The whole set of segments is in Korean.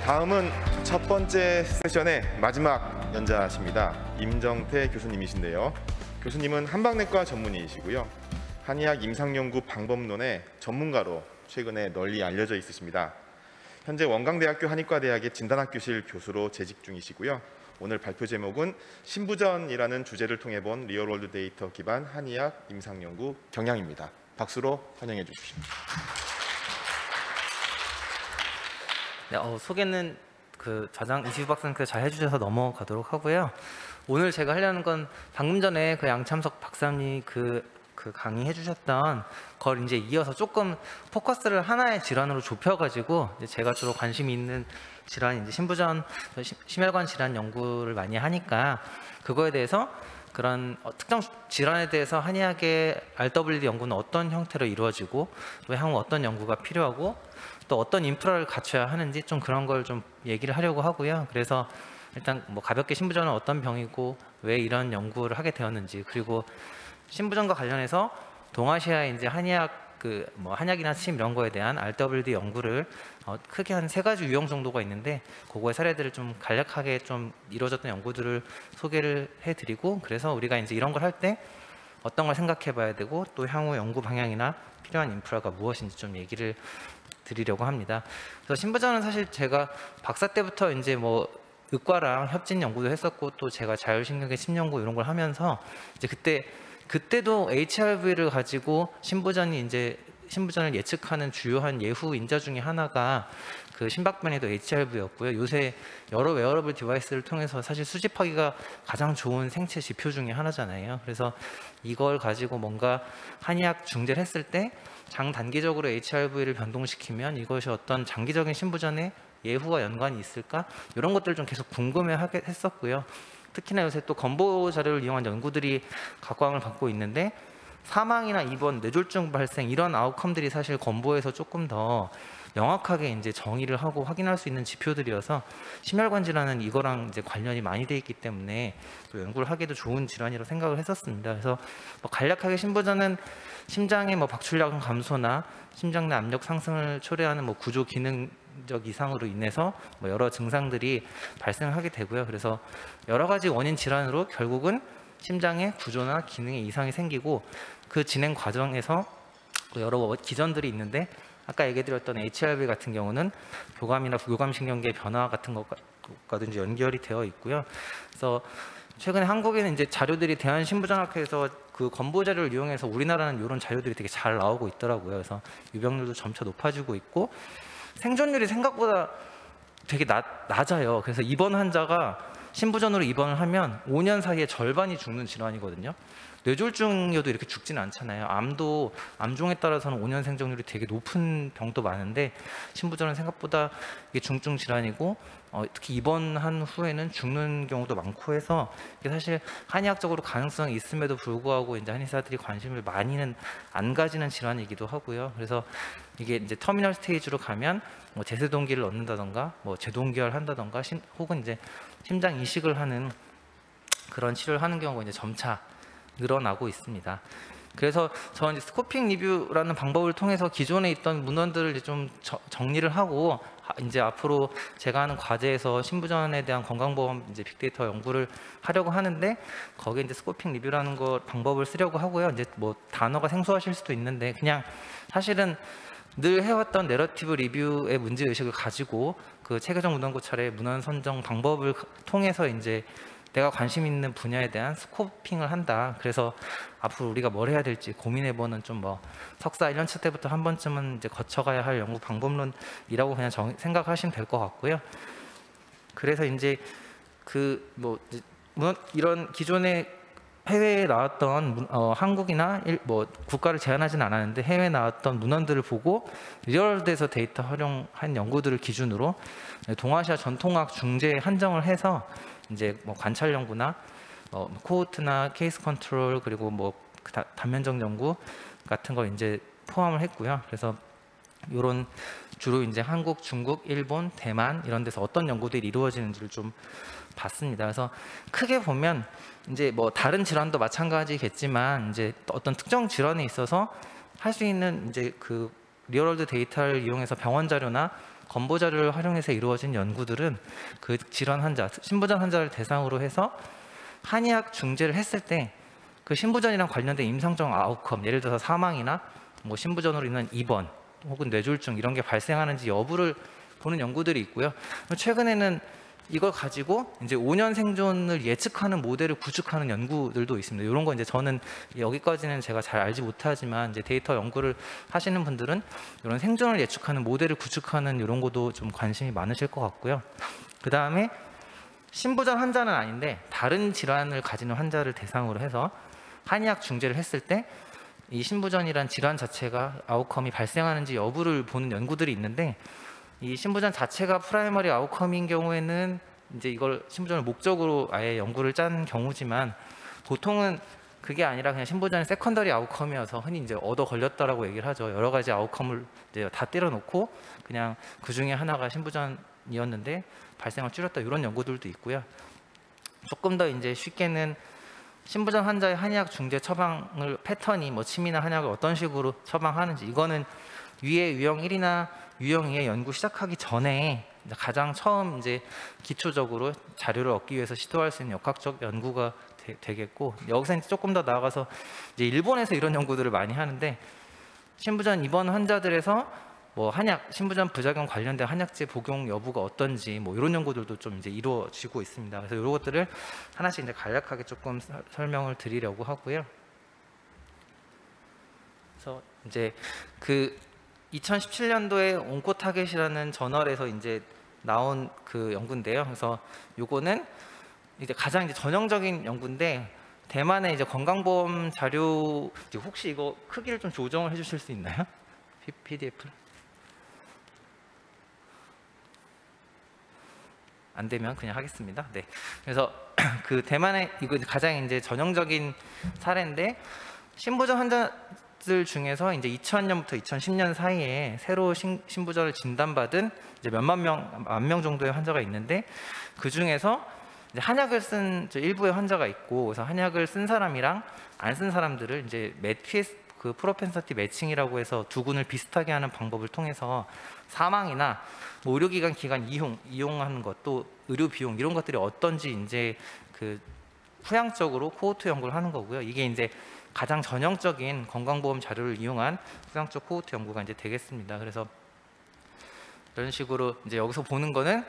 다음은 첫 번째 세션의 마지막 연자십니다. 임정태 교수님이신데요. 교수님은 한방내과 전문의이시고요. 한의학 임상연구 방법론의 전문가로 최근에 널리 알려져 있으십니다. 현재 원광대학교 한의과대학의 진단학교실 교수로 재직 중이시고요. 오늘 발표 제목은 신부전이라는 주제를 통해 본 리얼월드 데이터 기반 한의학 임상연구 경향입니다. 박수로 환영해 주십시오. 네, 소개는 좌장 이시우 박사님께서 잘 해주셔서 넘어가도록 하고요. 오늘 제가 하려는 건 방금 전에 양참석 박사님이 강의해 주셨던 걸 이제 이어서 조금 포커스를 하나의 질환으로 좁혀가지고 이제 제가 주로 관심이 있는 질환이 이제 신부전, 심혈관 질환 연구를 많이 하니까 그거에 대해서 그런 특정 질환에 대해서 한의학의 RWD 연구는 어떤 형태로 이루어지고 또 향후 어떤 연구가 필요하고 또 어떤 인프라를 갖춰야 하는지 좀 그런 걸 좀 얘기를 하려고 하고요. 그래서 일단 가볍게 신부전은 어떤 병이고 왜 이런 연구를 하게 되었는지, 그리고 신부전과 관련해서 동아시아의 이제 한의학 한약이나 침 이런 거에 대한 RWD 연구를 크게 한 3가지 유형 정도가 있는데 그거의 사례들을 좀 간략하게 좀 이루어졌던 연구들을 소개를 해드리고, 그래서 우리가 이제 이런 걸 할 때 어떤 걸 생각해봐야 되고 또 향후 연구 방향이나 필요한 인프라가 무엇인지 좀 얘기를 드리려고 합니다. 그래서 신부전은 사실 제가 박사 때부터 이제 의과랑 협진 연구도 했었고 또 제가 자율신경계 침 연구 이런 걸 하면서 이제 그때도 HRV를 가지고 신부전을 예측하는 주요한 예후 인자 중에 하나가 심박변이도 HRV였고요. 요새 여러 웨어러블 디바이스를 통해서 사실 수집하기가 가장 좋은 생체 지표 중에 하나잖아요. 그래서 이걸 가지고 뭔가 한의학 중재를 했을 때 장단기적으로 HRV를 변동시키면 이것이 어떤 장기적인 신부전에 예후와 연관이 있을까? 이런 것들을 좀 계속 궁금해하게 했었고요. 특히나 요새 또 건보 자료를 이용한 연구들이 각광을 받고 있는데 사망이나 입원, 뇌졸중 발생 이런 아웃컴들이 사실 건보에서 조금 더 명확하게 이제 정의를 하고 확인할 수 있는 지표들이어서 심혈관 질환은 이거랑 이제 관련이 많이 돼 있기 때문에 또 연구를 하기도 좋은 질환이라고 생각을 했었습니다. 그래서 간략하게 신부전은 심장의 박출량 감소나 심장 내 압력 상승을 초래하는 구조 기능적 이상으로 인해서 여러 증상들이 발생하게 되고요. 그래서 여러 가지 원인 질환으로 결국은 심장의 구조나 기능에 이상이 생기고 그 진행 과정에서 여러 기전들이 있는데 아까 얘기드렸던 HRV 같은 경우는 교감이나 부교감신경계 변화 같은 것과도 이제 연결이 되어 있고요. 그래서 최근에 한국에는 이제 자료들이 대한신부전학회에서 건보 자료를 이용해서 우리나라는 이런 자료들이 되게 잘 나오고 있더라고요. 그래서 유병률도 점차 높아지고 있고 생존율이 생각보다 되게 낮아요. 그래서 입원 환자가 신부전으로 입원을 하면 5년 사이에 절반이 죽는 질환이거든요. 뇌졸중이어도 이렇게 죽지는 않잖아요. 암도 암종에 따라서는 5년 생존율이 되게 높은 병도 많은데 신부전은 생각보다 이게 중증 질환이고 특히 입원한 후에는 죽는 경우도 많고 해서 이게 사실 한의학적으로 가능성이 있음에도 불구하고 이제 한의사들이 관심을 많이는 안 가지는 질환이기도 하고요. 그래서 이게 이제 터미널 스테이지로 가면 제세동기를 넣는다던가 제동기화를 한다던가 혹은 이제 심장 이식을 하는 그런 치료를 하는 경우가 이제 점차 늘어나고 있습니다. 그래서 저는 이제 스코핑 리뷰라는 방법을 통해서 기존에 있던 문헌들을 좀 정리를 하고 이제 앞으로 제가 하는 과제에서 신부전에 대한 건강보험 이제 빅데이터 연구를 하려고 하는데 거기에 이제 스코핑 리뷰라는 방법을 쓰려고 하고요. 이제 단어가 생소하실 수도 있는데 그냥 사실은 늘 해왔던 내러티브 리뷰의 문제 의식을 가지고 체계적 문헌 고찰의 문헌 선정 방법을 통해서 이제 내가 관심 있는 분야에 대한 스코핑을 한다. 그래서 앞으로 우리가 뭘 해야 될지 고민해보는 좀 석사 1년차 때부터 한 번쯤은 이제 거쳐가야 할 연구 방법론이라고 그냥 생각하시면 될 것 같고요. 그래서 이제 이런 기존에 해외에 나왔던 한국이나 국가를 제한하지는 않았는데 해외에 나왔던 문헌들을 보고 리얼월드에서 데이터 활용한 연구들을 기준으로 동아시아 전통학 중재에 한정을 해서 이제 관찰 연구나 코호트나 케이스 컨트롤 그리고 단면적 연구 같은 걸 이제 포함을 했고요. 그래서 이런 주로 이제 한국, 중국, 일본, 대만 이런 데서 어떤 연구들이 이루어지는지를 좀 봤습니다. 그래서 크게 보면 이제 다른 질환도 마찬가지겠지만 이제 어떤 특정 질환에 있어서 할 수 있는 이제 리얼월드 데이터를 이용해서 병원 자료나 건보 자료를 활용해서 이루어진 연구들은 그 질환 환자, 신부전 환자를 대상으로 해서 한의학 중재를 했을 때 그 신부전이랑 관련된 임상적 아웃컴, 예를 들어서 사망이나 뭐 신부전으로 인한 입원 혹은 뇌졸중 이런 게 발생하는지 여부를 보는 연구들이 있고요. 최근에는 이걸 가지고 이제 5년 생존을 예측하는 모델을 구축하는 연구들도 있습니다. 이런 거 이제 저는 여기까지는 제가 잘 알지 못하지만 이제 데이터 연구를 하시는 분들은 이런 생존을 예측하는 모델을 구축하는 이런 것도 좀 관심이 많으실 것 같고요. 그 다음에 신부전 환자는 아닌데 다른 질환을 가지는 환자를 대상으로 해서 한의학 중재를 했을 때 이 신부전이란 질환 자체가 아웃컴이 발생하는지 여부를 보는 연구들이 있는데, 이 신부전 자체가 프라이머리 아웃컴인 경우에는 이제 이걸 신부전을 목적으로 아예 연구를 짠 경우지만, 보통은 그게 아니라 그냥 신부전이 세컨더리 아웃컴이어서 흔히 이제 얻어 걸렸다라고 얘기를 하죠. 여러 가지 아웃컴을 이제 다 때려놓고 그냥 그 중에 하나가 신부전이었는데 발생을 줄였다, 이런 연구들도 있고요. 조금 더 이제 쉽게는 신부전 환자의 한의학 중재 처방을 패턴이 뭐 침이나 한약을 어떤 식으로 처방하는지, 이거는 위에 유형 1이나 유형 2의 연구 시작하기 전에 가장 처음 이제 기초적으로 자료를 얻기 위해서 시도할 수 있는 역학적 연구가 되겠고, 여기서 이제 조금 더 나아가서 이제 일본에서 이런 연구들을 많이 하는데, 신부전 입원 환자들에서 뭐 한약, 신부전 부작용 관련된 한약제 복용 여부가 어떤지 뭐 이런 연구들도 좀 이제 이루어지고 있습니다. 그래서 이런 것들을 하나씩 이제 간략하게 조금 설명을 드리려고 하고요. 그래서 이제 그 2017년도에 온코타겟이라는 저널에서 이제 나온 그 연구인데요. 그래서 요거는 이제 가장 이제 전형적인 연구인데, 대만의 이제 건강보험 자료, 혹시 이거 크기를 좀 조정을 해주실 수 있나요? PDF를? 안 되면 그냥 하겠습니다. 네. 그래서 그 대만의 이거 가장 이제 전형적인 사례인데, 신부전 환자들 중에서 이제 2000년부터 2010년 사이에 새로 신부전을 진단받은 이제 몇만 명, 10,000명 정도의 환자가 있는데, 그 중에서 이제 한약을 쓴 일부의 환자가 있고, 그래서 한약을 쓴 사람이랑 안 쓴 사람들을 이제 그 프로펜서티 매칭이라고 해서 두 군을 비슷하게 하는 방법을 통해서 사망이나 뭐 의료기관 기간 이용하는 것, 또 의료 비용 이런 것들이 어떤지 이제 그 후향적으로 코호트 연구를 하는 거고요. 이게 이제 가장 전형적인 건강보험 자료를 이용한 후향적 코호트 연구가 이제 되겠습니다. 그래서 이런 식으로 이제 여기서 보는 거는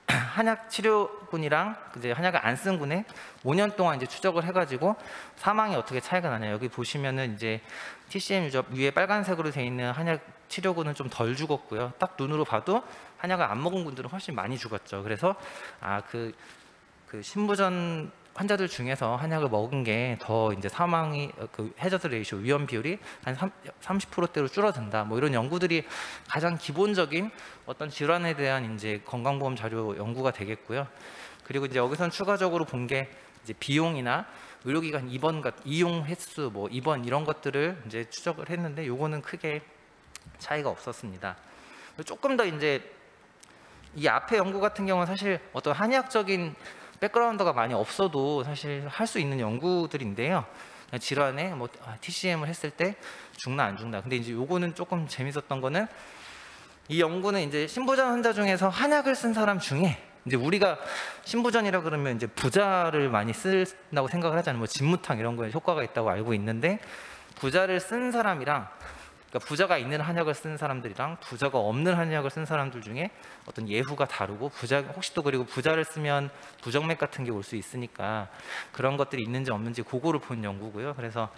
한약 치료군이랑 이제 한약을 안 쓴 군에 5년 동안 이제 추적을 해가지고 사망이 어떻게 차이가 나냐. 여기 보시면은 이제 TCM 유저 위에 빨간색으로 되어 있는 한약 치료군은 좀 덜 죽었고요. 딱 눈으로 봐도 한약을 안 먹은 분들은 훨씬 많이 죽었죠. 그래서 그 신부전 환자들 중에서 한약을 먹은 게 더 이제 사망이 그 해저드 레이쇼 위험 비율이 한 30%대로 줄어든다. 뭐 이런 연구들이 가장 기본적인 어떤 질환에 대한 이제 건강보험 자료 연구가 되겠고요. 그리고 이제 여기선 추가적으로 본 게 이제 비용이나 의료기관 입원 이용 횟수, 뭐 입원 이런 것들을 이제 추적을 했는데, 요거는 크게 차이가 없었습니다. 조금 더 이제 이 앞에 연구 같은 경우는 사실 어떤 한의학적인 백그라운드가 많이 없어도 사실 할 수 있는 연구들인데요. 질환에 뭐 TCM을 했을 때 죽나 안 죽나. 근데 이제 요거는 조금 재밌었던 거는, 이 연구는 이제 신부전 환자 중에서 한약을 쓴 사람 중에, 이제 우리가 신부전이라 그러면 이제 부자를 많이 쓴다고 생각을 하잖아요. 뭐 진무탕 이런 거에 효과가 있다고 알고 있는데, 부자를 쓴 사람이랑, 그러니까 부자가 있는 한약을 쓴 사람들이랑 부자가 없는 한약을 쓴 사람들 중에 어떤 예후가 다르고, 혹시 또 그리고 부자를 쓰면 부정맥 같은 게 올 수 있으니까 그런 것들이 있는지 없는지 그거를 본 연구고요. 그래서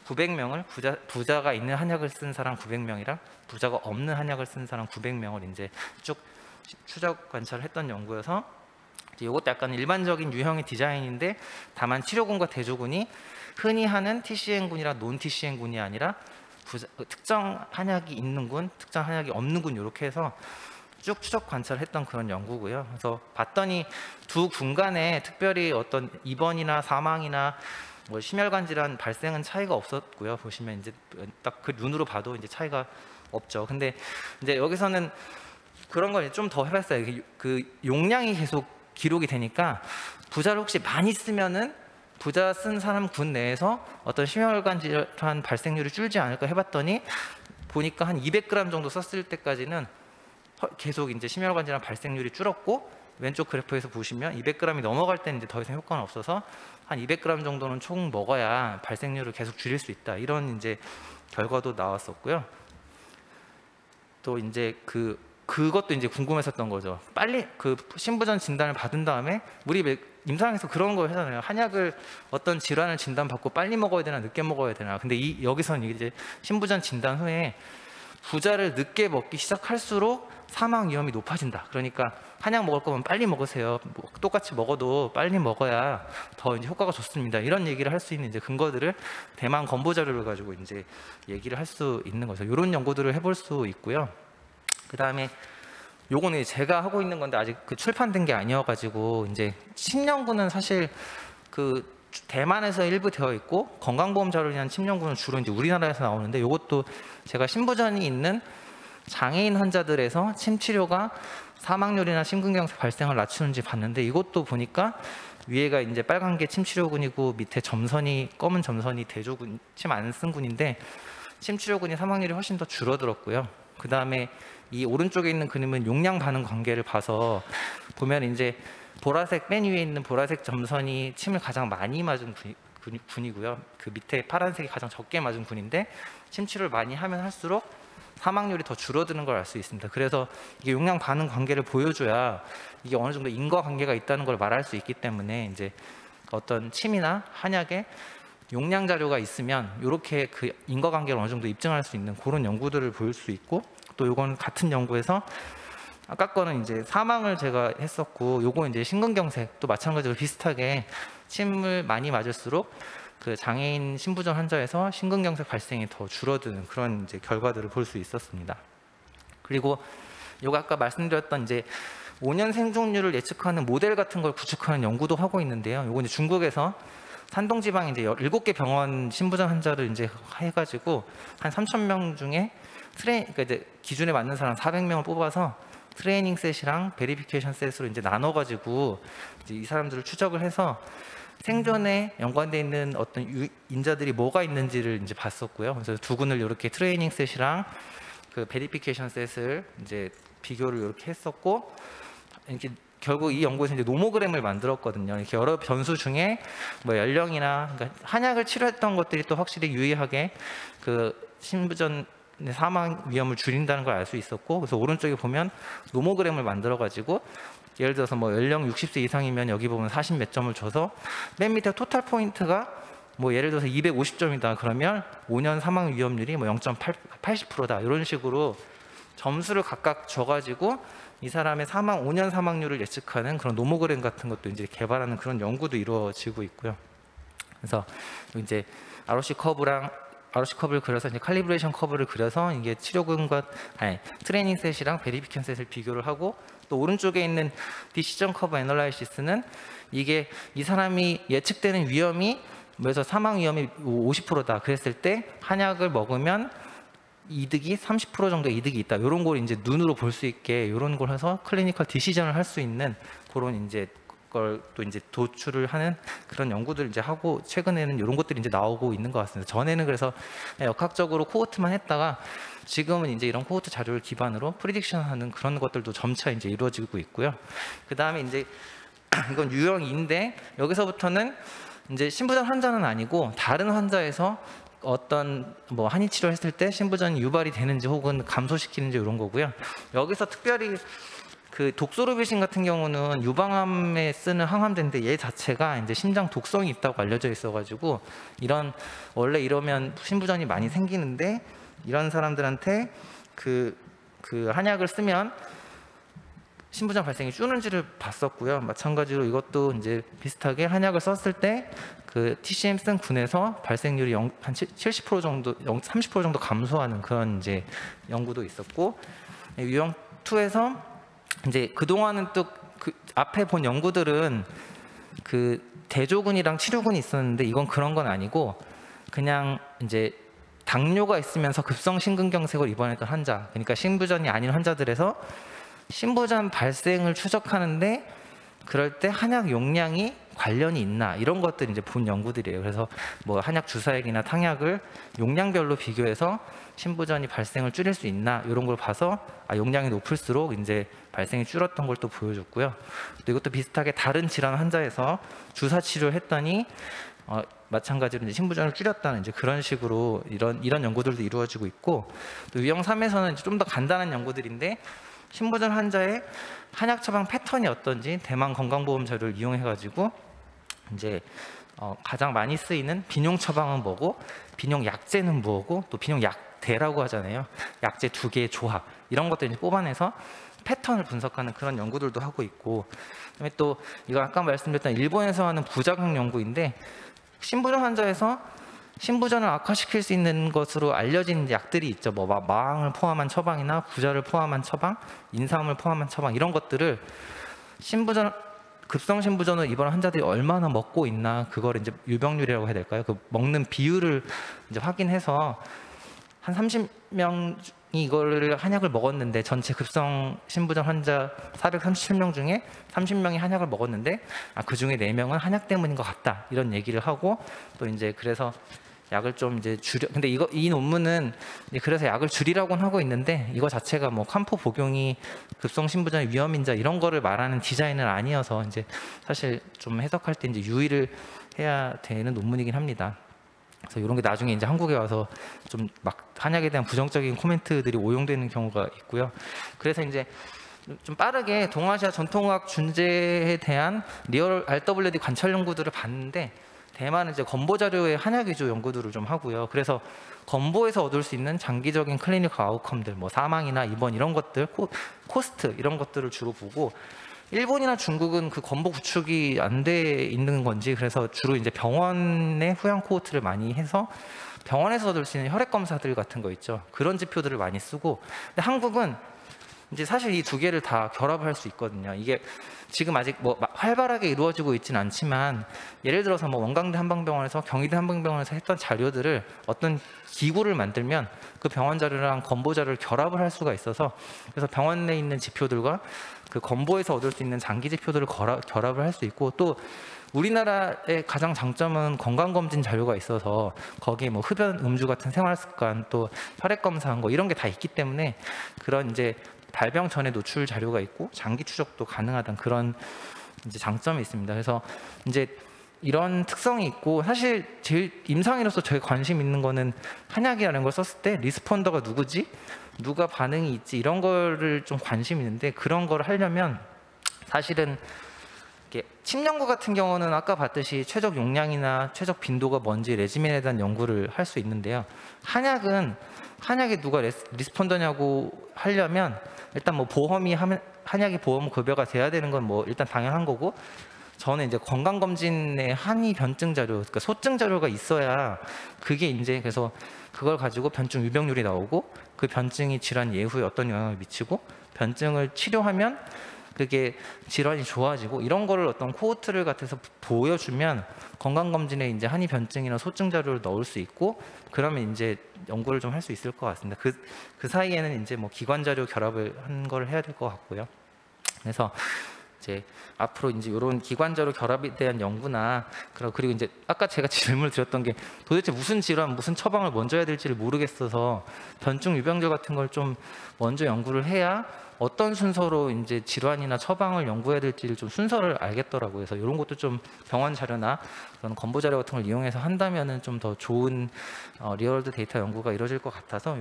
900명을 부자가 있는 한약을 쓴 사람 900명이랑 부자가 없는 한약을 쓴 사람 900명을 이제 쭉 추적 관찰했던 연구여서, 이것도 약간 일반적인 유형의 디자인인데, 다만 치료군과 대조군이 흔히 하는 TCN군이랑 논 TCN군이 아니라 특정 한약이 있는 군, 특정 한약이 없는 군, 이렇게 해서 쭉 추적 관찰했던 그런 연구고요. 그래서 봤더니 두 군 간에 특별히 어떤 입원이나 사망이나 뭐 심혈관 질환 발생은 차이가 없었고요. 보시면 이제 딱 그 눈으로 봐도 이제 차이가 없죠. 근데 이제 여기서는 그런 걸 좀 더 해봤어요. 그 용량이 계속 기록이 되니까 부자를 혹시 많이 쓰면은 부자 쓴 사람 군 내에서 어떤 심혈관 질환 발생률이 줄지 않을까 해봤더니, 보니까 한 200g 정도 썼을 때까지는 계속 이제 심혈관 질환 발생률이 줄었고, 왼쪽 그래프에서 보시면 200g이 넘어갈 때는 이제 더 이상 효과는 없어서 한 200g 정도는 총 먹어야 발생률을 계속 줄일 수 있다, 이런 이제 결과도 나왔었고요. 또 이제 그것도 이제 궁금했었던 거죠. 빨리 그 신부전 진단을 받은 다음에 우리 임상에서 그런 거 하잖아요. 한약을 어떤 질환을 진단받고 빨리 먹어야 되나 늦게 먹어야 되나. 근데 여기서는 이제 신부전 진단 후에 부자를 늦게 먹기 시작할수록 사망 위험이 높아진다. 그러니까 한약 먹을 거면 빨리 먹으세요. 뭐 똑같이 먹어도 빨리 먹어야 더 이제 효과가 좋습니다. 이런 얘기를 할 수 있는 이제 근거들을 대만 건보 자료를 가지고 이제 얘기를 할 수 있는 거죠. 이런 연구들을 해볼 수 있고요. 그 다음에 요거는 제가 하고 있는 건데 아직 출판된 게 아니어가지고, 이제 침연구는 사실 대만에서 일부 되어 있고, 건강보험 자료를 위한 침연구는 주로 이제 우리나라에서 나오는데, 요것도 제가 신부전이 있는 장애인 환자들에서 침 치료가 사망률이나 심근경색 발생을 낮추는지 봤는데, 이것도 보니까 위에가 이제 빨간 게 침 치료군이고 밑에 점선이 검은 점선이 대조군, 침 안 쓴 군인데 침 치료군이 사망률이 훨씬 더 줄어들었고요. 그 다음에 이 오른쪽에 있는 그림은 용량 반응 관계를 봐서 보면 이제 보라색 맨 위에 있는 보라색 점선이 침을 가장 많이 맞은 군이고요. 그 밑에 파란색이 가장 적게 맞은 군인데, 침 치료를 많이 하면 할수록 사망률이 더 줄어드는 걸 알 수 있습니다. 그래서 이게 용량 반응 관계를 보여줘야 이게 어느 정도 인과관계가 있다는 걸 말할 수 있기 때문에, 이제 어떤 침이나 한약에 용량 자료가 있으면 이렇게 그 인과관계를 어느 정도 입증할 수 있는 그런 연구들을 볼 수 있고, 또 이건 같은 연구에서 아까 거는 이제 사망을 제가 했었고, 요거 이제 심근경색 또 마찬가지로 비슷하게 침을 많이 맞을수록 그 장애인 신부전 환자에서 심근경색 발생이 더 줄어드는 그런 이제 결과들을 볼 수 있었습니다. 그리고 요거 아까 말씀드렸던 이제 5년 생존율을 예측하는 모델 같은 걸 구축하는 연구도 하고 있는데요. 요거 이제 중국에서 산동 지방에 이제 7개 병원 신부전 환자를 이제 해가지고 한 3,000명 중에 그러니까 이제 기준에 맞는 사람 400명을 뽑아서 트레이닝 셋이랑 베리피케이션 셋으로 이제 나눠가지고 이제 이 사람들을 추적을 해서 생존에 연관돼 있는 어떤 인자들이 뭐가 있는지를 이제 봤었고요. 그래서 두 군을 이렇게 트레이닝 셋이랑 그 베리피케이션 셋을 이제 비교를 이렇게 했었고, 이렇게 결국 이 연구에서 이제 노모그램을 만들었거든요. 이렇게 여러 변수 중에 뭐 연령이나, 그러니까 한약을 치료했던 것들이 또 확실히 유의하게 그 신부전의 사망 위험을 줄인다는 걸 알 수 있었고, 그래서 오른쪽에 보면 노모그램을 만들어 가지고 예를 들어서 뭐 연령 60세 이상이면 여기 보면 40 몇 점을 줘서 맨 밑에 토탈 포인트가 뭐 예를 들어서 250점이다 그러면 5년 사망 위험률이 뭐 0.80%다 이런 식으로 점수를 각각 줘가지고 이 사람의 5년 사망률을 예측하는 그런 노모그램 같은 것도 이제 개발하는 그런 연구도 이루어지고 있고요. 그래서 이제 ROC 커브를 그려서 이제 칼리브레이션 커브를 그려서 이게 치료군과 트레이닝 셋이랑 베리피케이션 셋을 비교를 하고, 또 오른쪽에 있는 디시전 커브 애널라이시스는 이게 이 사람이 예측되는 위험이 그래서 사망 위험이 50%다 그랬을 때 한약을 먹으면 이득이 30% 정도 이득이 있다. 이런 걸 이제 눈으로 볼 수 있게 이런 걸 해서 클리니컬 디시전을 할 수 있는 그런 이제 걸 또 이제 도출을 하는 그런 연구들 이제 하고, 최근에는 이런 것들이 이제 나오고 있는 것 같습니다. 전에는 그래서 역학적으로 코호트만 했다가 지금은 이제 이런 코호트 자료를 기반으로 프리딕션하는 그런 것들도 점차 이제 이루어지고 있고요. 그 다음에 이제 이건 유형 2인데 여기서부터는 이제 신부전 환자는 아니고 다른 환자에서 어떤 뭐 한의 치료했을 때 신부전이 유발이 되는지 혹은 감소시키는지 이런 거고요. 여기서 특별히 그 독소르비신 같은 경우는 유방암에 쓰는 항암제인데 얘 자체가 이제 심장 독성이 있다고 알려져 있어가지고 원래 이러면 신부전이 많이 생기는데 이런 사람들한테 그 한약을 쓰면 신부전 발생이 줄는지를 봤었고요. 마찬가지로 이것도 이제 비슷하게 한약을 썼을 때 그 TCM 쓴 군에서 발생률이 한 70% 정도, 30% 정도 감소하는 그런 이제 연구도 있었고, 유형 2에서 이제 그동안은 또 그 앞에 본 연구들은 그 대조군이랑 치료군이 있었는데 이건 그런 건 아니고 그냥 이제 당뇨가 있으면서 급성 심근경색을 입원했던 환자, 그러니까 신부전이 아닌 환자들에서 신부전 발생을 추적하는데 그럴 때 한약 용량이 관련이 있나 이런 것들이 이제 본 연구들이에요. 그래서 뭐 한약 주사액이나 탕약을 용량별로 비교해서 신부전이 발생을 줄일 수 있나 이런 걸 봐서 용량이 높을수록 이제 발생이 줄었던 걸 또 보여줬고요. 또 이것도 비슷하게 다른 질환 환자에서 주사 치료를 했더니 마찬가지로 이제 신부전을 줄였다는 이제 그런 식으로 이런 연구들도 이루어지고 있고, 또 유형 3에서는 좀 더 간단한 연구들인데 신부전 환자의 한약 처방 패턴이 어떤지 대만 건강보험 자료를 이용해 가지고 이제 가장 많이 쓰이는 비뇽 처방은 뭐고, 비뇽 약제는 뭐고, 또 비뇽 약대라고 하잖아요. 약제 두 개의 조합 이런 것들 이제 뽑아내서 패턴을 분석하는 그런 연구들도 하고 있고, 그다음에 또 이거 아까 말씀드렸던 일본에서 하는 부작용 연구인데 신부전 환자에서 신부전을 악화시킬 수 있는 것으로 알려진 약들이 있죠. 뭐 마왕을 포함한 처방이나 부자를 포함한 처방, 인삼을 포함한 처방 이런 것들을 급성 신부전을 입원한 환자들이 얼마나 먹고 있나, 그걸 이제 유병률이라고 해야 될까요? 그 먹는 비율을 이제 확인해서 한 30명이 이거를 한약을 먹었는데, 전체 급성 신부전 환자 437명 중에 30명이 한약을 먹었는데 그 중에 4명은 한약 때문인 것 같다 이런 얘기를 하고, 또 이제 그래서 약을 좀 이제 줄여. 근데 이 논문은 이제 그래서 약을 줄이라고는 하고 있는데 이거 자체가 뭐 칸포 복용이 급성 신부전의 위험인자 이런 거를 말하는 디자인은 아니어서 이제 사실 좀 해석할 때 이제 유의를 해야 되는 논문이긴 합니다. 그래서 이런 게 나중에 이제 한국에 와서 좀 막 한약에 대한 부정적인 코멘트들이 오용되는 경우가 있고요. 그래서 이제 좀 빠르게 동아시아 전통의학 준재에 대한 리얼 RWD 관찰 연구들을 봤는데, 대만은 이제 건보 자료의 한약 위주 연구들을 좀 하고요. 그래서 건보에서 얻을 수 있는 장기적인 클리니컬 아웃컴들, 뭐 사망이나 입원 이런 것들, 코스트 이런 것들을 주로 보고, 일본이나 중국은 그 건보 구축이 안 돼 있는 건지 그래서 주로 이제 병원의 후양 코호트를 많이 해서 병원에서 얻을 수 있는 혈액 검사들 같은 거 있죠. 그런 지표들을 많이 쓰고, 근데 한국은 이제 사실 이 두 개를 다 결합할 수 있거든요. 이게 지금 아직 뭐 활발하게 이루어지고 있지는 않지만, 예를 들어서 뭐 원광대 한방병원에서 경희대 한방병원에서 했던 자료들을 어떤 기구를 만들면 그 병원 자료랑 건보 자료를 결합을 할 수가 있어서, 그래서 병원 내에 있는 지표들과 그 건보에서 얻을 수 있는 장기 지표들을 결합을 할 수 있고, 또 우리나라의 가장 장점은 건강검진 자료가 있어서 거기에 뭐 흡연, 음주 같은 생활습관, 또 혈액 검사한 거 이런 게 다 있기 때문에 그런 이제 발병 전에 노출 자료가 있고 장기 추적도 가능하다는 그런 이제 장점이 있습니다. 그래서 이제 이런 특성이 있고, 사실 제일 임상의로서 저희 관심 있는 거는 한약이라는 걸 썼을 때 리스폰더가 누구지, 누가 반응이 있지 이런 거를 좀 관심이 있는데, 그런 걸 하려면 사실은 침 연구 같은 경우는 아까 봤듯이 최적 용량이나 최적 빈도가 뭔지 레지멘에 대한 연구를 할 수 있는데요. 한약에 누가 리스폰더냐고 하려면 일단 뭐 한약이 보험 급여가 돼야 되는 건 뭐 일단 당연한 거고, 저는 이제 건강검진의 한의 변증 자료, 그러니까 소증 자료가 있어야 그게 이제 그래서 그걸 가지고 변증 유병률이 나오고, 그 변증이 질환 예후에 어떤 영향을 미치고 변증을 치료하면 그게 질환이 좋아지고, 이런 거를 어떤 코호트를 같아서 보여주면 건강검진에 이제 한의 변증이나 소증 자료를 넣을 수 있고, 그러면 이제 연구를 좀 할 수 있을 것 같습니다. 그 사이에는 이제 뭐 기관 자료 결합을 한 걸 해야 될 것 같고요. 그래서 이제 앞으로 이제 이런 기관 자료 결합에 대한 연구나, 그리고 이제 아까 제가 질문을 드렸던 게 도대체 무슨 질환, 무슨 처방을 먼저 해야 될지를 모르겠어서 변증 유병자 같은 걸 좀 먼저 연구를 해야 어떤 순서로 이제 질환이나 처방을 연구해야 될지를 좀 순서를 알겠더라고요. 그래서 이런 것도 좀 병원 자료나 그런 건보 자료 같은 걸 이용해서 한다면은 좀 더 좋은 리얼월드 데이터 연구가 이루어질 것 같아서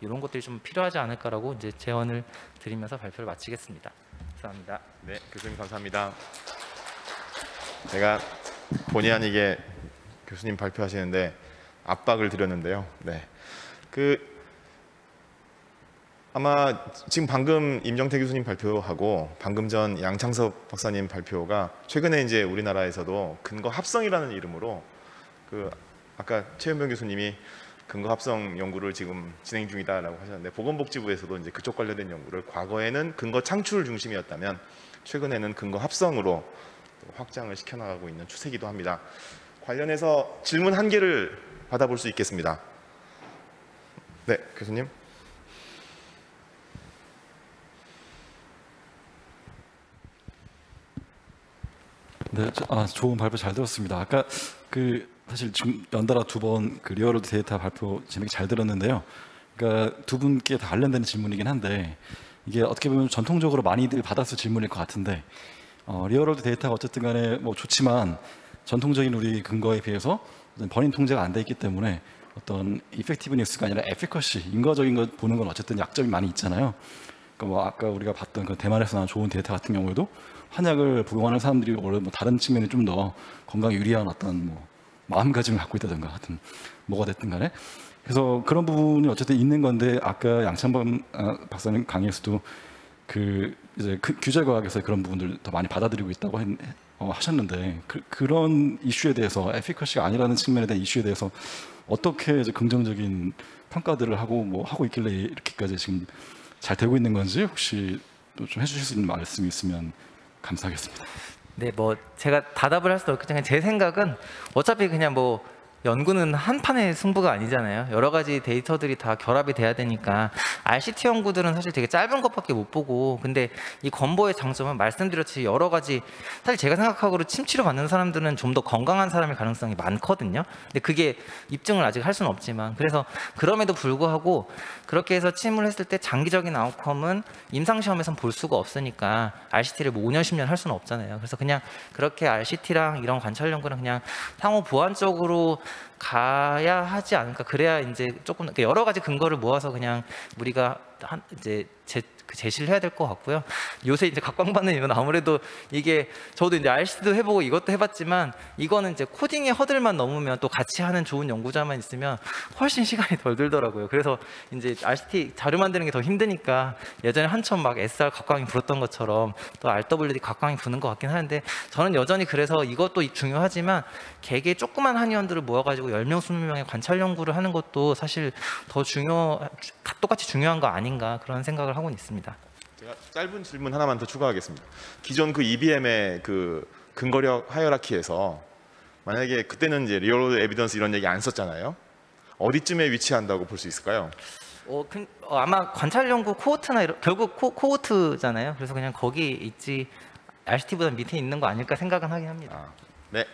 이런 것들이 좀 필요하지 않을까라고 이제 제언을 드리면서 발표를 마치겠습니다. 감사합니다. 네, 교수님 감사합니다. 제가 본의 아니게 교수님 발표하시는데 압박을 드렸는데요. 네, 아마 지금 방금 임정태 교수님 발표하고 방금 전 양창섭 박사님 발표가 최근에 이제 우리나라에서도 근거 합성이라는 이름으로 아까 최현병 교수님이 근거 합성 연구를 지금 진행 중이다라고 하셨는데, 보건복지부에서도 이제 그쪽 관련된 연구를 과거에는 근거 창출 중심이었다면 최근에는 근거 합성으로 확장을 시켜나가고 있는 추세이기도 합니다. 관련해서 질문 한 개를 받아볼 수 있겠습니다. 네, 교수님. 네, 좋은 발표 잘 들었습니다. 아까 사실 지금 연달아 두 번 리얼월드 데이터 발표 재밌게 잘 들었는데요. 그러니까 두 분께 다 관련되는 질문이긴 한데 이게 어떻게 보면 전통적으로 많이들 받았을 질문일 것 같은데 리얼월드 데이터가 어쨌든 간에 뭐 좋지만 전통적인 우리 근거에 비해서 번인 통제가 안 돼 있기 때문에 어떤 이펙티브니스가 아니라 에피커시, 인과적인 거 보는 건 어쨌든 약점이 많이 있잖아요. 그러니까 뭐 아까 우리가 봤던 그 대만에서 나온 좋은 데이터 같은 경우에도 한약을 복용하는 사람들이 원래 뭐 다른 측면에 좀 더 건강에 유리한 어떤 뭐 마음가짐을 갖고 있다든가 하여튼 뭐가 됐든 간에 그래서 그런 부분이 어쨌든 있는 건데 아까 양창범 박사님 강의에서도 이제 규제과학에서 그런 부분들 더 많이 받아들이고 있다고 하셨는데 그런 이슈에 대해서 에피커시가 아니라는 측면에 대한 이슈에 대해서 어떻게 이제 긍정적인 평가들을 하고 있길래 이렇게까지 지금 잘 되고 있는 건지 혹시 좀 해주실 수 있는 말씀이 있으면 감사하겠습니다. 네, 뭐 제가 답을 할 수도 없겠지만 제 생각은 어차피 그냥 뭐 연구는 한 판의 승부가 아니잖아요. 여러 가지 데이터들이 다 결합이 돼야 되니까 RCT 연구들은 사실 되게 짧은 것밖에 못 보고 근데 이 건보의 장점은 말씀드렸듯이 여러 가지 사실 제가 생각하기로 침 치료 받는 사람들은 좀 더 건강한 사람일 가능성이 많거든요. 근데 그게 입증을 아직 할 수는 없지만 그래서 그럼에도 불구하고 그렇게 해서 침을 했을 때 장기적인 아웃컴은 임상시험에선 볼 수가 없으니까 RCT를 뭐 5년 10년 할 수는 없잖아요. 그래서 그냥 그렇게 RCT랑 이런 관찰 연구는 그냥 상호 보완적으로 가야 하지 않을까. 그래야 이제 조금 여러 가지 근거를 모아서 그냥 우리가 이제 제시를 해야 될 것 같고요. 요새 이제 각광받는 이유는 아무래도 이게 저도 이제 RCT도 해보고 이것도 해봤지만 이거는 이제 코딩의 허들만 넘으면 또 같이 하는 좋은 연구자만 있으면 훨씬 시간이 덜 들더라고요. 그래서 이제 RCT 자료 만드는 게 더 힘드니까 예전에 한참 막 SR 각광이 불었던 것처럼 또 RWD 각광이 부는 것 같긴 하는데 저는 여전히 그래서 이것도 중요하지만 개개 조그만 한의원들을 모아가지고 10명, 20명의 관찰 연구를 하는 것도 사실 더 똑같이 중요한 거 아닌가 그런 생각을 하고 있습니다. 제가 짧은 질문 하나만 더 추가하겠습니다. 기존 EBM의 근거력 하이어라키에서 만약에 그때는 이제 리얼 에비던스 이런 얘기 안 썼잖아요. 어디쯤에 위치한다고 볼 수 있을까요? 아마 관찰 연구 코호트나 결국 코호트잖아요. 그래서 그냥 거기 있지 RCT보다 밑에 있는 거 아닐까 생각은 하긴 합니다. 네.